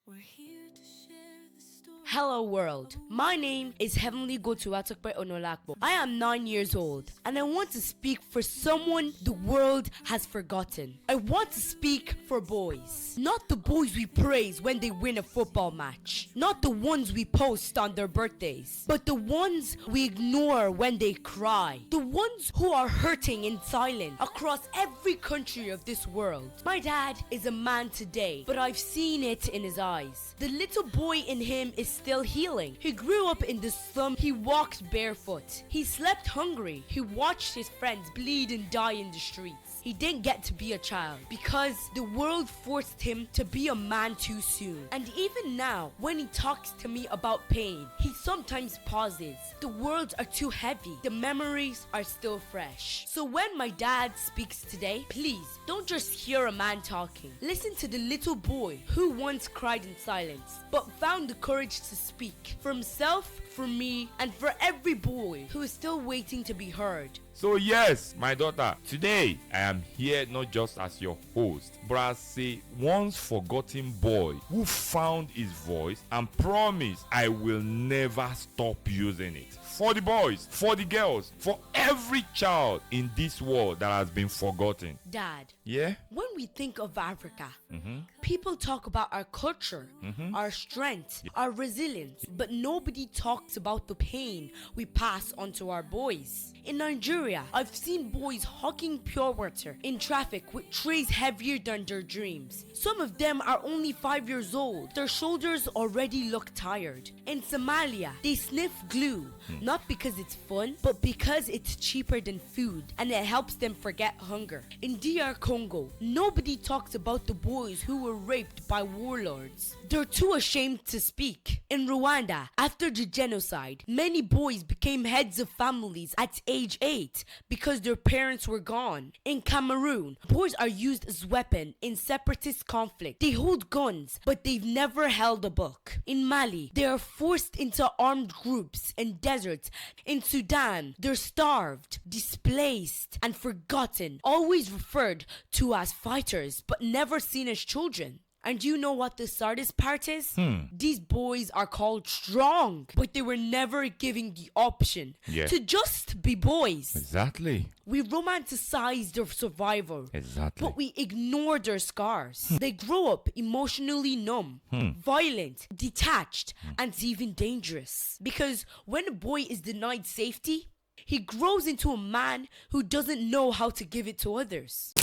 We're here to share the story. Hello world, my name is Heavenly Gotuatukpe Onolakbo. I am 9 years old and I want to speak for someone the world has forgotten. I want to speak for boys. Not the boys we praise when they win a football match. Not the ones we post on their birthdays. But the ones we ignore when they cry. The ones who are hurting in silence across every country of this world. My dad is a man today, but I've seen it in his eyes. The little boy in him is still healing. He grew up in the slum. He walked barefoot. He slept hungry. He watched his friends bleed and die in the streets. He didn't get to be a child because the world forced him to be a man too soon. And even now, when he talks to me about pain, he sometimes pauses. The words are too heavy. The memories are still fresh. So when my dad speaks today, please don't just hear a man talking. Listen to the little boy who once cried in silence, but found the courage to speak for himself, for me, and for every boy who is still waiting to be heard. So yes, my daughter, today I am here not just as your host, but as a once forgotten boy who found his voice and promised I will never stop using it. For the boys, for the girls, for every child in this world that has been forgotten. Dad, Yeah? when we think of Africa, people talk about our culture, our strength, our resilience, but nobody talks about the pain we pass on to our boys. In Nigeria, I've seen boys hugging pure water in traffic with trays heavier than their dreams. Some of them are only 5 years old. Their shoulders already look tired. In Somalia, they sniff glue, not because it's fun, but because it's cheaper than food and it helps them forget hunger. In DR Congo, nobody talks about the boys who were raped by warlords. They're too ashamed to speak. In Rwanda, after the genocide, many boys became heads of families at age 8 because their parents were gone. In Cameroon, boys are used as weapons in separatist conflict. They hold guns, but they've never held a book. In Mali, they are forced into armed groups in deserts. In Sudan, they're starved, displaced, and forgotten, always referred to as fighters, but never seen as children. And you know what the saddest part is? These boys are called strong, but they were never given the option to just be boys. Exactly. We romanticize their survival, Exactly. but we ignore their scars. They grow up emotionally numb, violent, detached, and even dangerous. Because when a boy is denied safety, he grows into a man who doesn't know how to give it to others.